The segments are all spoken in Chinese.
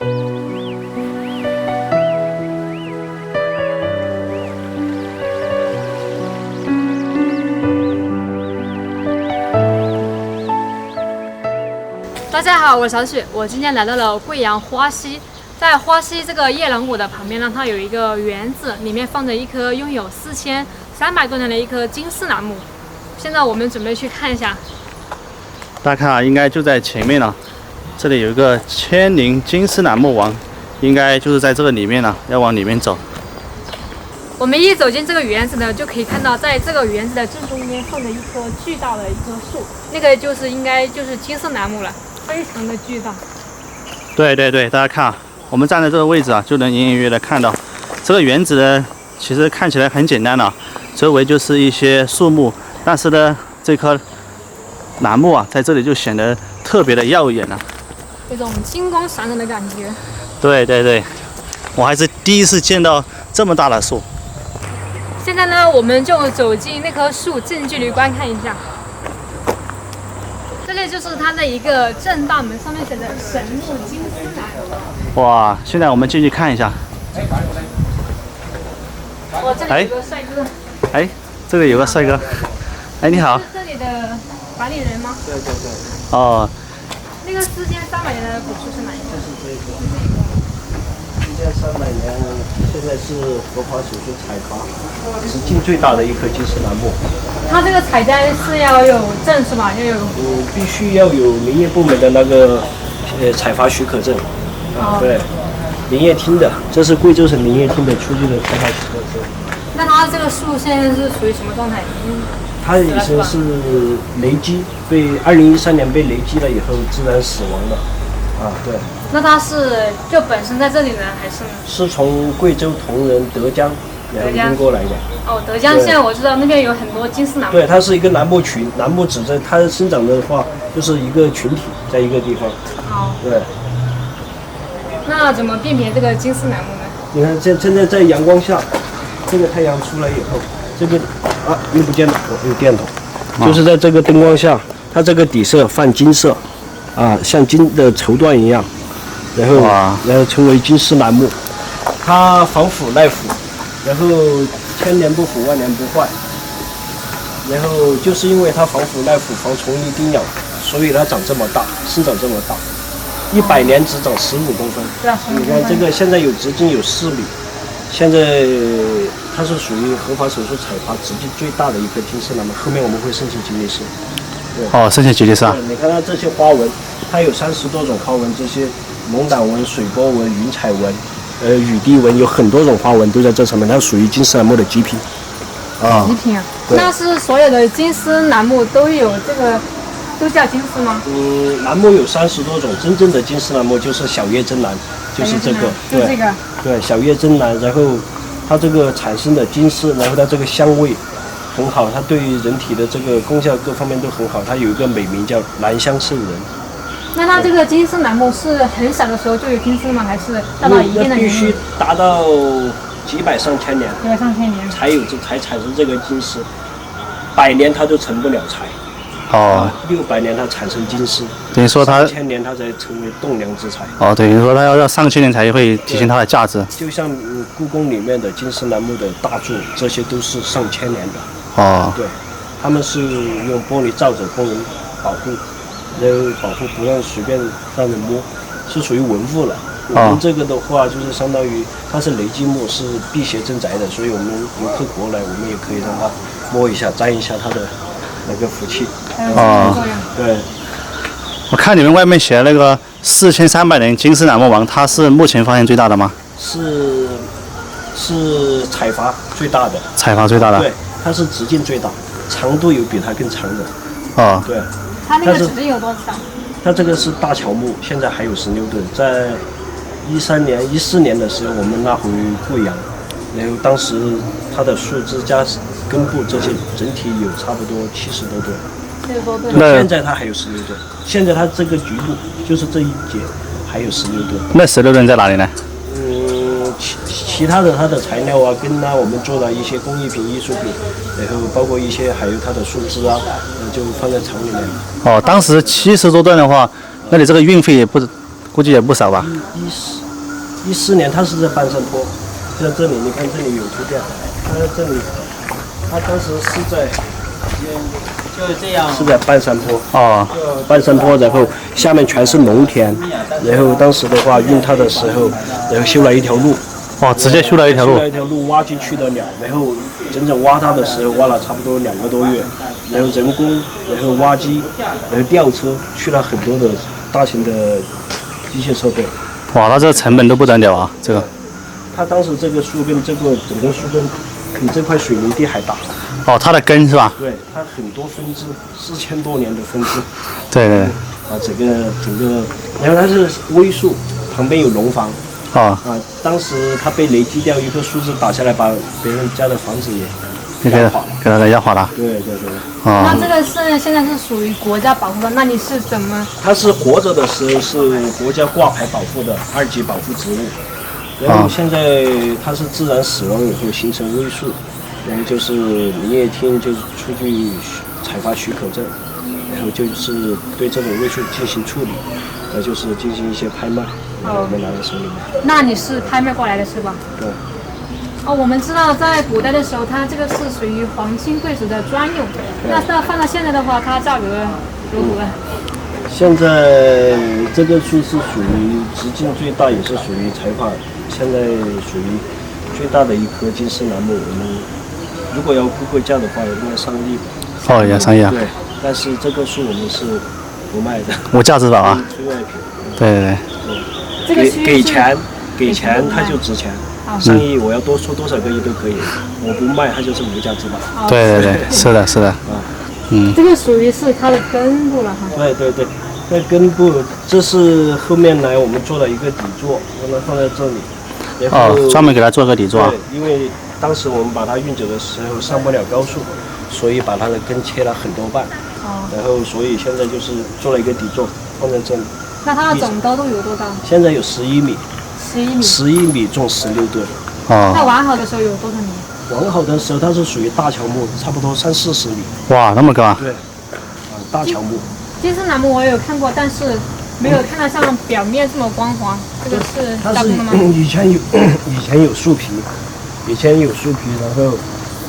大家好，我是小雪，我今天来到了贵阳花溪。在花溪这个夜郎谷的旁边呢，它有一个园子，里面放着一棵拥有4300多年的一棵金丝楠木。现在我们准备去看一下。大家看啊，应该就在前面了。这里有一个千年金丝楠木王，应该就是在这个里面了，要往里面走。我们一走进这个园子呢，就可以看到，在这个园子的正中间放着一棵巨大的一棵树，那个应该就是金丝楠木了，非常的巨大。对，大家看啊，我们站在这个位置啊，就能隐隐约约的看到这个园子呢，其实看起来很简单了，周围就是一些树木，但是呢，这棵楠木啊，在这里就显得特别的耀眼了，有种金光闪闪的感觉。对，我还是第一次见到这么大的树。现在呢，我们就走进那棵树，近距离观看一下。这里就是它的一个正大门，上面写着神木金丝楠。哇，现在我们进去看一下。哇，这里有个帅哥。哎，这里有个帅哥。哎，你好。是这里的管理人吗？对。那哦。个4300年的古树是哪一个？4300年，现在是合法手术采伐，直径最大的一棵金丝楠木。它这个采摘是要有证是吧？要有。必须要有林业部门的那个采伐许可证。对，林业厅的，这是贵州省林业厅的出具的采伐许可证。那它这个树现在是属于什么状态？它已经是雷击，被2013年被雷击了以后自然死亡了。对。那它是就本身在这里呢，还是呢？是从贵州铜仁、德江运过来的。哦，德江现在我知道那边有很多金丝楠木。对，它是一个楠木群，楠木指着它生长的话，就是一个群体，在一个地方。好。对。那怎么辨别这个金丝楠木呢？你看，现在在阳光下，这个太阳出来以后，这个又不见了，有电筒，就是在这个灯光下，它这个底色泛金色，像金的绸缎一样。然后称为金丝楠木，它防腐耐腐，然后千年不腐万年不坏，然后就是因为它防腐耐腐、防虫蚁叮咬，所以它长这么大，生长这么大，100年只长15公分。你看这个现在有直径有4米，现在它是属于合法手术采伐直径最大的一棵金丝楠木，后面我们会申请吉尼斯。哦，申请吉尼斯啊！你看它这些花纹，它有30多种花纹，这些。龙胆纹、水波纹、云彩纹、雨滴纹，有很多种花纹都在这上面，它属于金丝楠木的极品。极品啊！那是所有的金丝楠木都有这个，都叫金丝吗？楠木有30多种，真正的金丝楠木就是小叶真楠，就是这个。就这个。对，小叶真楠，然后它这个产生的金丝，然后它这个香味很好，它对于人体的这个功效各方面都很好，它有一个美名叫兰香圣人。那它这个金丝楠木是很小的时候就有金丝吗？还是到一定的年龄？必须达到几百上千年，才产生这个金丝，100年它都成不了材。600年它产生金丝，等于说它1000年它才成为栋梁之材。等于说它要上千年才会体现它的价值。就像故宫里面的金丝楠木的大柱，这些都是上千年的。对，他们是用玻璃罩着供人保护。然后保护不让随便让人摸，是属于文物了。我们这个的话，就是相当于它是雷击木，是辟邪镇宅的，所以我们游客过来，我们也可以让他摸一下、沾一下它的那个福气。对。我看你们外面写的那个4300年金丝楠木王，它是目前发现最大的吗？是采伐最大的。采伐最大的。对，它是直径最大，长度有比它更长的。对。它那个直径有多长？它这个是大乔木，现在还有16吨。在14年的时候，我们拿回贵阳，然后当时它的树枝加根部这些整体有差不多70多吨。70多吨。现在它还有16吨。现在它这个局部就是这一节还有16吨。那16吨在哪里呢？其他的它的材料啊、根啊，我们做了一些工艺品、艺术品，然后包括一些还有它的树枝啊，就放在厂里面。当时70多吨的话，那你这个运费也不估估计也不少吧。14年，它是在半山坡，像这里，你看这里有图片，它这里，它当时是在，就是这样，是在半山坡。哦，半山坡，然后下面全是农田，然后当时的话运它的时候，然后修了一条路。哦，直接修了一条路。修了一条路挖进去的了，然后整整挖它的时候挖了差不多2个多月，然后人工，然后挖机，然后吊车，去了很多的大型的机械设备。哇，那这个成本都不得了啊！这个。它当时这个树根，这个整个树根比这块水泥地还大。哦，它的根是吧？对，它很多分支，4000多年的分支。对对对。啊，整个，然后它是微树，旁边有农房。哦。啊，当时它被雷击掉，一棵树枝打下来，把别人家的房子也给它给压垮了。对对对。哦。那这个是现在是属于国家保护的，那你是怎么？它是活着的时候是国家挂牌保护的2级保护植物，然后现在它是自然死亡以后形成微树，然后就是林业厅就是出具采伐许可证，然后就是对这种微树进行处理，就是进行一些拍卖，然后我们拿在手里面。那你是拍卖过来的是吧？对。哦，我们知道在古代的时候，它这个是属于皇亲贵族的专用，那放到现在的话，它价格如何？现在这个树是属于直径最大，也是属于采伐，现在属于最大的一棵金丝楠木。我们如果要估个价的话，应该上亿。哦，也上亿啊。对，但是这棵树我们是不卖的，无价之宝啊。催外品。对对对。给钱它就值钱。上亿我要多出多少个亿都可以，我不卖它就是无价之宝。对对对，是的，是的。这个属于是它的根部了哈。对对对，那根部这是后面来我们做了一个底座，让它放在这里。然后专门给它做个底座。对，因为当时我们把它运走的时候上不了高速，所以把它的根切了很多瓣。然后所以现在就是做了一个底座放在这里。那它的总高度有多高？现在有11米。11米重16吨。那完好的时候有多少米？完好的时候它是属于大乔木，差不多30-40米。哇，那么高啊！对，大乔木。金丝楠木我有看过，但是没有看到像表面这么光滑。这个是加工的吗？以前有树皮，然后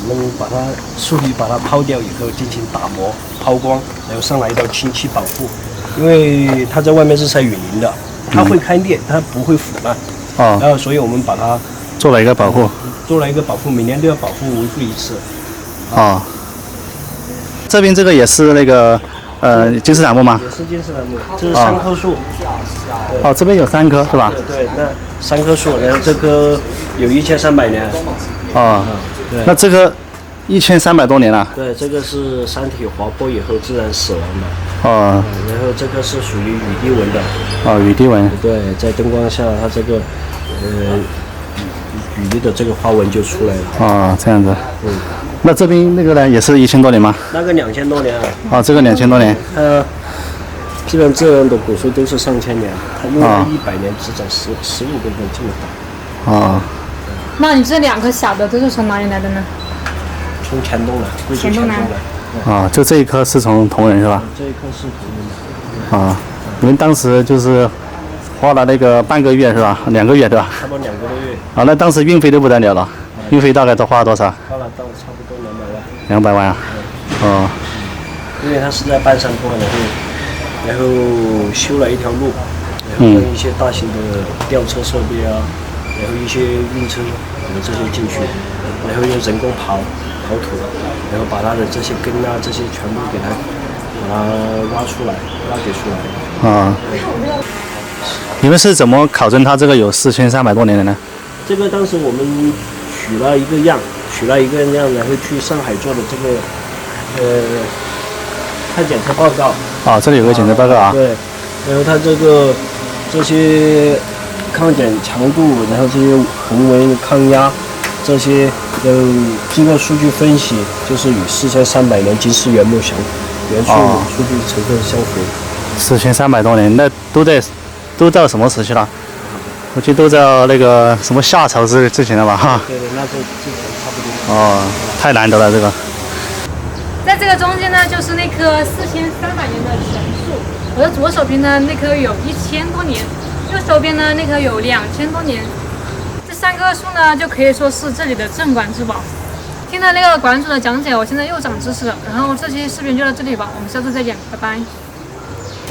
我们把它树皮把它抛掉以后进行打磨、抛光，然后上来一道清漆保护，因为它在外面是晒雨淋的。它会开裂，它不会腐烂。然后所以我们把它做了一个保护，每年都要保护维护一次。这边这个也是那个金丝楠木吗？也是金丝楠木，这是3棵树。这边有3棵是吧？对，那3棵树，然后这棵有1300年。那这个1300多年了。对，这个是山体滑坡以后自然死亡的。然后这个是属于雨滴纹的。雨滴纹。对，在灯光下，它这个雨滴的这个花纹就出来了。这样子。那这边那个呢，也是1000多年吗？那个2000多年啊。这个2000多年。基本这样的古树都是上千年，它用了100年只长15公分这么大。那你这2棵小的都是从哪里来的呢？从黔东来，贵州黔东来。就这一棵是从铜仁是吧？这一棵是铜仁的。你们当时就是花了那个半个月是吧？2个月对吧？差不多2个多月。那当时运费都不得了了，运费大概都花了多少？花了到差不多200万。200万啊。因为它是在半山坡，然后修了一条路，然后用一些大型的吊车设备啊，然后一些运车，这些进去，然后用人工刨土，然后把它的这些根啊这些全部给它挖掘出来。你们是怎么考证它这个有4300多年的呢？这个当时我们取了一个样，然后去上海做的这个看检测报告。这里有个检测报告啊。对，然后它这些抗碱强度，然后这些恒温抗压，这些经过数据分析，就是与4300年金丝原木元素数据成分相符。4300多年，那都到什么时期了？我记得都在那个什么夏朝之前了吧？对，那之前差不多。太难得了这个。在这个中间呢，就是那棵4300年的神树。我的左手边呢，那棵有1000多年，右手边呢那棵有2000多年，这3棵树呢就可以说是这里的镇馆之宝。听了那个馆主的讲解，我现在又长知识了。然后这期视频就到这里吧，我们下次再见，拜拜。